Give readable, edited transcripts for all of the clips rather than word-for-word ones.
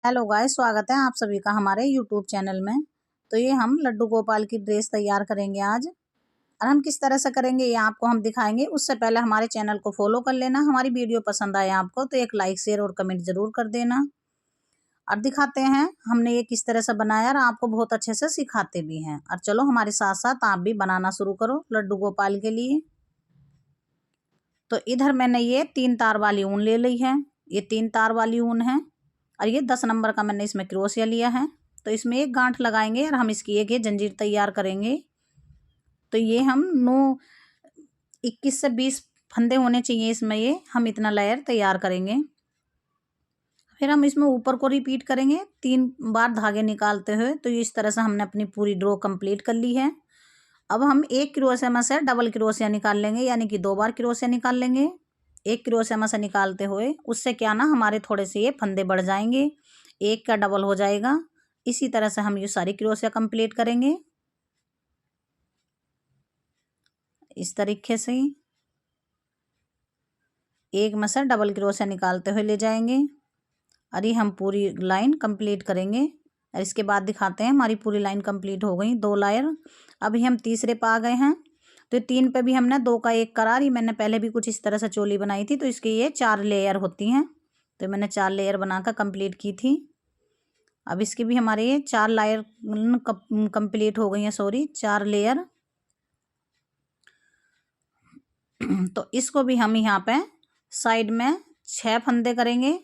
Hello guys, स्वागत है आप सभी का हमारे यूट्यूब चैनल में। तो ये हम लड्डू गोपाल की ड्रेस तैयार करेंगे आज, और हम किस तरह से करेंगे ये आपको हम दिखाएंगे। उससे पहले हमारे चैनल को फॉलो कर लेना। हमारी वीडियो पसंद आए आपको तो एक लाइक, शेयर और कमेंट जरूर कर देना। और दिखाते हैं हमने ये किस तरह से बनाया, और आपको बहुत अच्छे से सिखाते भी हैं। और चलो हमारे साथ साथ आप भी बनाना शुरू करो लड्डू गोपाल के लिए। तो इधर मैंने ये 3 तार वाली ऊन ले ली है। ये 3 तार वाली ऊन है, और ये 10 नंबर का मैंने इसमें क्रोशिया लिया है। तो इसमें एक गांठ लगाएंगे और हम इसकी एक ये जंजीर तैयार करेंगे। तो ये हम 21 से 20 फंदे होने चाहिए इसमें। ये हम इतना लेयर तैयार करेंगे। फिर हम इसमें ऊपर को रिपीट करेंगे 3 बार धागे निकालते हुए। तो इस तरह से हमने अपनी पूरी ड्रॉ कंप्लीट कर ली है। अब हम एक क्रोशिया में से डबल क्रोशिया निकाल लेंगे, यानी कि 2 बार क्रोशिया निकाल लेंगे। एक क्रोशिया में से निकालते हुए उससे क्या ना हमारे थोड़े से ये फंदे बढ़ जाएंगे, एक का डबल हो जाएगा। इसी तरह से हम ये सारी क्रोशिया कंप्लीट करेंगे इस तरीके से। एक में से डबल क्रोशिया निकालते हुए ले जाएंगे, और ये हम पूरी लाइन कंप्लीट करेंगे। और इसके बाद दिखाते हैं हमारी पूरी लाइन कंप्लीट हो गई, 2 लेयर। अभी हम तीसरे पे आ गए हैं। तो 3 पे भी हमने 2 का 1 करा रही। मैंने पहले भी कुछ इस तरह से चोली बनाई थी, तो इसकी ये 4 लेयर होती हैं। तो मैंने 4 लेयर बनाकर कंप्लीट की थी। अब इसकी भी हमारे ये 4 लेयर कंप्लीट हो गई हैं, सॉरी 4 लेयर। तो इसको भी हम यहाँ पे साइड में 6 फंदे करेंगे।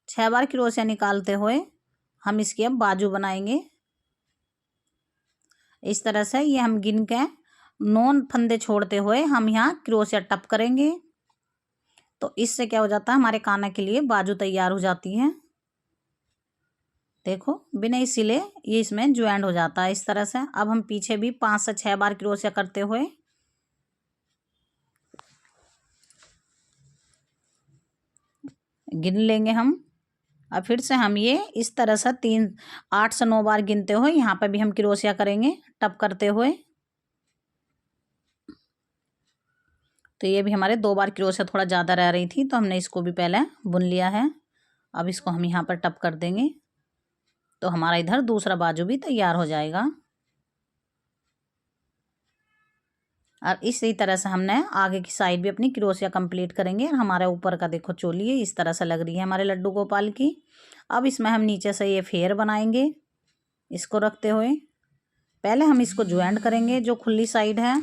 6 बार क्रोशिया निकालते हुए हम इसकी अब बाजू बनाएंगे इस तरह से। ये हम गिन के 9 फंदे छोड़ते हुए हम यहाँ क्रोशिया टप करेंगे। तो इससे क्या हो जाता है, हमारे काना के लिए बाजू तैयार हो जाती है। देखो बिना सिले ये इसमें ज्वाइंट हो जाता है इस तरह से। अब हम पीछे भी 5 से 6 बार क्रोशिया करते हुए गिन लेंगे हम। अब फिर से हम ये इस तरह से 8 से 9 बार गिनते हुए यहाँ पे भी हम क्रोशिया करेंगे टप करते हुए। तो ये भी हमारे 2 बार क्रोशिया थोड़ा ज़्यादा रह रही थी, तो हमने इसको भी पहले बुन लिया है। अब इसको हम यहाँ पर टप कर देंगे, तो हमारा इधर दूसरा बाजू भी तैयार हो जाएगा। और इसी तरह से हमने आगे की साइड भी अपनी क्रोशिया कंप्लीट करेंगे। और हमारे ऊपर का देखो चोली इस तरह से लग रही है हमारे लड्डू गोपाल की। अब इसमें हम नीचे से ये फेर बनाएंगे इसको रखते हुए। पहले हम इसको ज्वाइंट करेंगे जो खुली साइड है।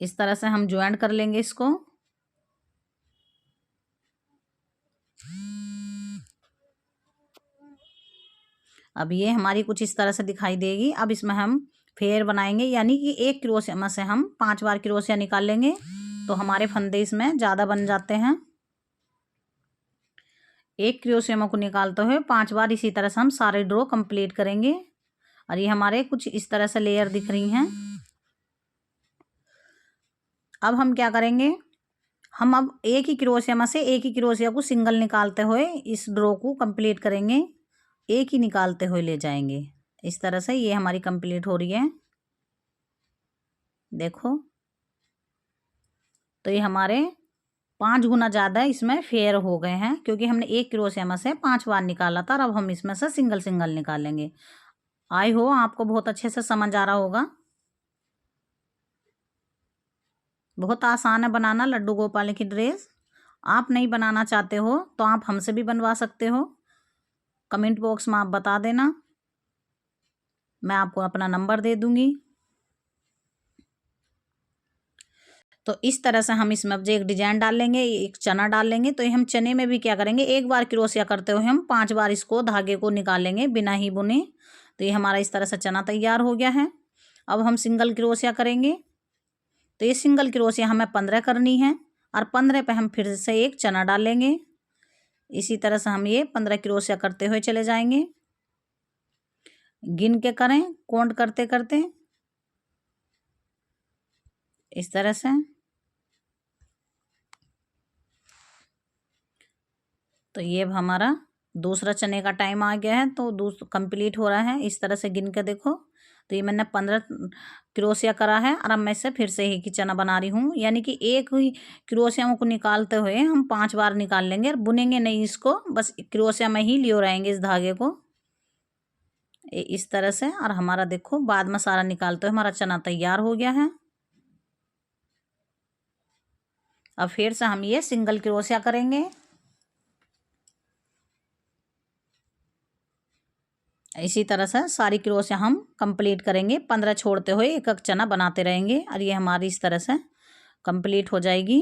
इस तरह से हम ज्वाइंट कर लेंगे इसको। अब ये हमारी कुछ इस तरह से दिखाई देगी। अब इसमें हम फेर बनाएंगे, यानी कि एक क्रोशिया में से हम 5 बार क्रोशिया निकाल लेंगे, तो हमारे फंदे इसमें ज़्यादा बन जाते हैं। एक क्रोशिया को निकालते हुए 5 बार इसी तरह से हम सारे ड्रॉ कंप्लीट करेंगे। और ये हमारे कुछ इस तरह से लेयर दिख रही हैं। अब हम क्या करेंगे, हम अब एक ही क्रोशिया में से एक ही क्रोशिया को सिंगल निकालते हुए इस ड्रॉ को कंप्लीट करेंगे। एक ही निकालते हुए ले जाएंगे इस तरह से। ये हमारी कंप्लीट हो रही है, देखो। तो ये हमारे 5 गुना ज़्यादा इसमें फेयर हो गए हैं, क्योंकि हमने एक क्रोशिया में से 5 बार निकाला था। और अब हम इसमें से सिंगल सिंगल निकालेंगे। आई हो आपको बहुत अच्छे से समझ आ रहा होगा। बहुत आसान है बनाना लड्डू गोपाल की ड्रेस। आप नहीं बनाना चाहते हो तो आप हमसे भी बनवा सकते हो। कमेंट बॉक्स में आप बता देना, मैं आपको अपना नंबर दे दूंगी। तो इस तरह से हम इसमें अब एक डिजाइन डाल लेंगे, एक चना डाल लेंगे। तो हम चने में भी क्या करेंगे, एक बार क्रोशिया करते हुए हम 5 बार इसको धागे को निकालेंगे बिना ही बुने। तो ये हमारा इस तरह से चना तैयार हो गया है। अब हम सिंगल क्रोशिया करेंगे। तो ये सिंगल क्रोशिया हमें 15 करनी है, और 15 पे हम फिर से एक चना डाल लेंगे। इसी तरह से हम ये 15 क्रोशिया करते हुए चले जाएंगे। गिन के करें, काउंट करते करते इस तरह से। तो ये अब हमारा दूसरा चने का टाइम आ गया है, तो कंप्लीट हो रहा है। इस तरह से गिन के देखो, तो ये मैंने 15 क्रोशिया करा है और अब मैं इससे फिर से एक ही चना बना रही हूँ, यानी कि एक ही क्रोशिया को निकालते हुए हम 5 बार निकाल लेंगे और बुनेंगे नहीं इसको, बस क्रोशिया में ही लियो रहेंगे इस धागे को इस तरह से। और हमारा देखो बाद में सारा निकालते हुए हमारा चना तैयार हो गया है। अब फिर से हम ये सिंगल क्रोशिया करेंगे। इसी तरह से सारी क्रोशिया हम कंप्लीट करेंगे, 15 छोड़ते हुए एक एक चना बनाते रहेंगे और ये हमारी इस तरह से कंप्लीट हो जाएगी।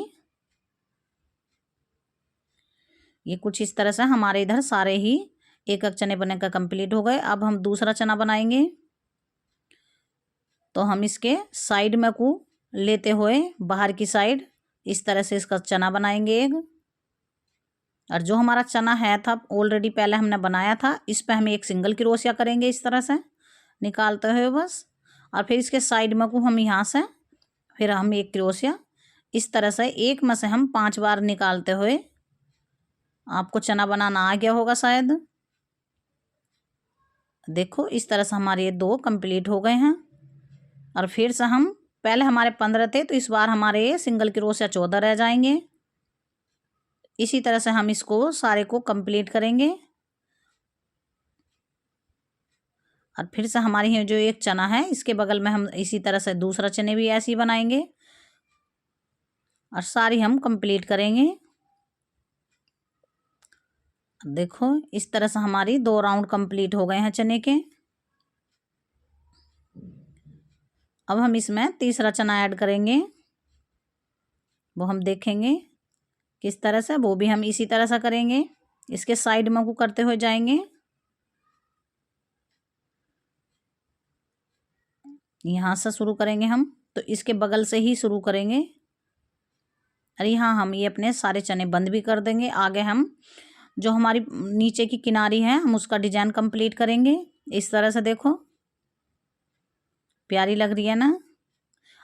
ये कुछ इस तरह से हमारे इधर सारे ही एक एक चने बनकर कंप्लीट हो गए। अब हम दूसरा चना बनाएंगे, तो हम इसके साइड में को लेते हुए बाहर की साइड इस तरह से इसका चना बनाएंगे एक। और जो हमारा चना है था ऑलरेडी पहले हमने बनाया था, इस पे हम एक सिंगल क्रोशिया करेंगे इस तरह से निकालते हुए बस। और फिर इसके साइड में को हम यहाँ से फिर हम एक क्रोशिया इस तरह से एक में से हम 5 बार निकालते हुए, आपको चना बनाना आ गया होगा शायद। देखो इस तरह से हमारे ये 2 कंप्लीट हो गए हैं। और फिर से हम पहले हमारे 15 थे, तो इस बार हमारे ये सिंगल क्रोशिया 14 रह जाएंगे। इसी तरह से हम इसको सारे को कंप्लीट करेंगे। और फिर से हमारी ये जो एक चना है इसके बगल में हम इसी तरह से दूसरा चने भी ऐसे ही बनाएंगे और सारी हम कंप्लीट करेंगे। देखो इस तरह से हमारी 2 राउंड कंप्लीट हो गए हैं चने के। अब हम इसमें तीसरा चना ऐड करेंगे, वो हम देखेंगे किस तरह से, वो भी हम इसी तरह से करेंगे। इसके साइड में को करते हुए जाएंगे, यहाँ से शुरू करेंगे हम, तो इसके बगल से ही शुरू करेंगे। और यहाँ हम ये अपने सारे चने बंद भी कर देंगे। आगे हम जो हमारी नीचे की किनारी है हम उसका डिजाइन कंप्लीट करेंगे इस तरह से। देखो प्यारी लग रही है ना।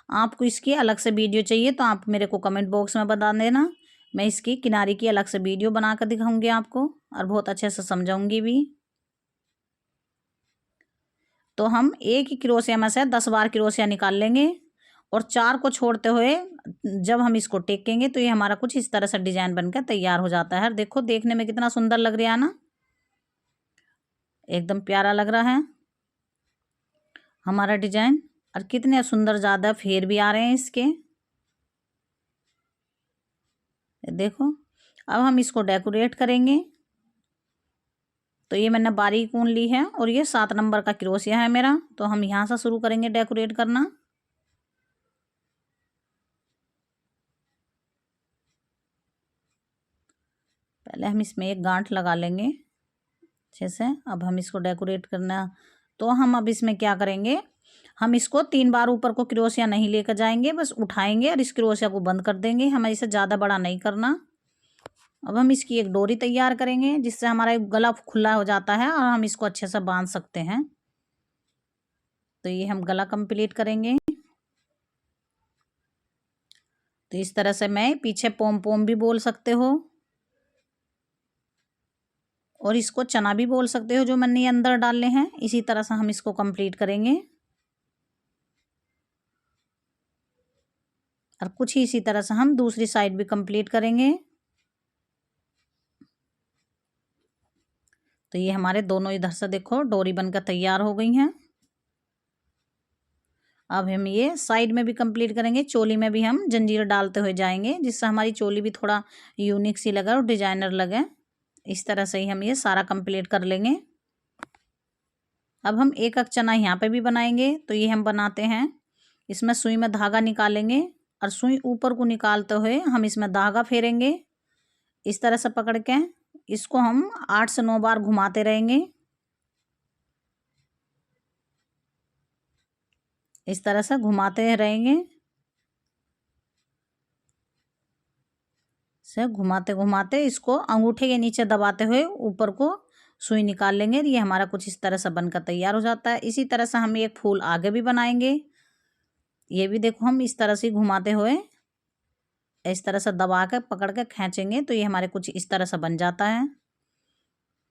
आपको इसकी अलग से वीडियो चाहिए तो आप मेरे को कमेंट बॉक्स में बता देना, मैं इसकी किनारी की अलग से वीडियो बनाकर दिखाऊंगी आपको और बहुत अच्छे से समझाऊंगी भी। तो हम एक ही क्रोशिया में से 10 बार क्रोशिया निकाल लेंगे और 4 को छोड़ते हुए जब हम इसको टेकेंगे तो ये हमारा कुछ इस तरह से डिजाइन बनकर तैयार हो जाता है। देखो देखने में कितना सुंदर लग रहा है ना, एकदम प्यारा लग रहा है हमारा डिजाइन। और कितने सुंदर ज़्यादा फेर भी आ रहे हैं इसके, देखो। अब हम इसको डेकोरेट करेंगे, तो ये मैंने बारीक ऊन ली है और ये 7 नंबर का क्रोशिया है मेरा, तो हम यहाँ से शुरू करेंगे डेकोरेट करना। पहले हम इसमें एक गांठ लगा लेंगे अच्छे से। अब हम इसको डेकोरेट करना, तो हम अब इसमें क्या करेंगे, हम इसको 3 बार ऊपर को क्रोशिया नहीं लेकर जाएंगे, बस उठाएंगे और इस क्रोशिया को बंद कर देंगे, हमें इसे ज़्यादा बड़ा नहीं करना। अब हम इसकी एक डोरी तैयार करेंगे जिससे हमारा गला खुला हो जाता है और हम इसको अच्छे से बांध सकते हैं। तो ये हम गला कंप्लीट करेंगे। तो इस तरह से मैं पीछे पोम पोम भी बोल सकते हो और इसको चना भी बोल सकते हो जो मैंने ये अंदर डालने हैं। इसी तरह से हम इसको कंप्लीट करेंगे और कुछ ही इसी तरह से हम दूसरी साइड भी कंप्लीट करेंगे। तो ये हमारे दोनों इधर से देखो डोरी बनकर तैयार हो गई हैं। अब हम ये साइड में भी कंप्लीट करेंगे, चोली में भी हम जंजीर डालते हुए जाएंगे जिससे हमारी चोली भी थोड़ा यूनिक सी लगे और डिजाइनर लगे। इस तरह से ही हम ये सारा कंप्लीट कर लेंगे। अब हम एक एक चना यहाँ पे भी बनाएंगे, तो ये हम बनाते हैं, इसमें सुई में धागा निकालेंगे और सुई ऊपर को निकालते हुए हम इसमें धागा फेरेंगे इस तरह से पकड़ के। इसको हम 8 से 9 बार घुमाते रहेंगे इस तरह से घुमाते रहेंगे, से घुमाते घुमाते इसको अंगूठे के नीचे दबाते हुए ऊपर को सुई निकाल लेंगे। ये हमारा कुछ इस तरह से बनकर तैयार हो जाता है। इसी तरह से हम एक फूल आगे भी बनाएंगे, ये भी देखो हम इस तरह से घुमाते हुए इस तरह से दबा कर पकड़ के खींचेंगे तो ये हमारे कुछ इस तरह से बन जाता है।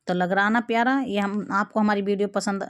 तो लग रहा ना प्यारा। ये हम आपको हमारी वीडियो पसंद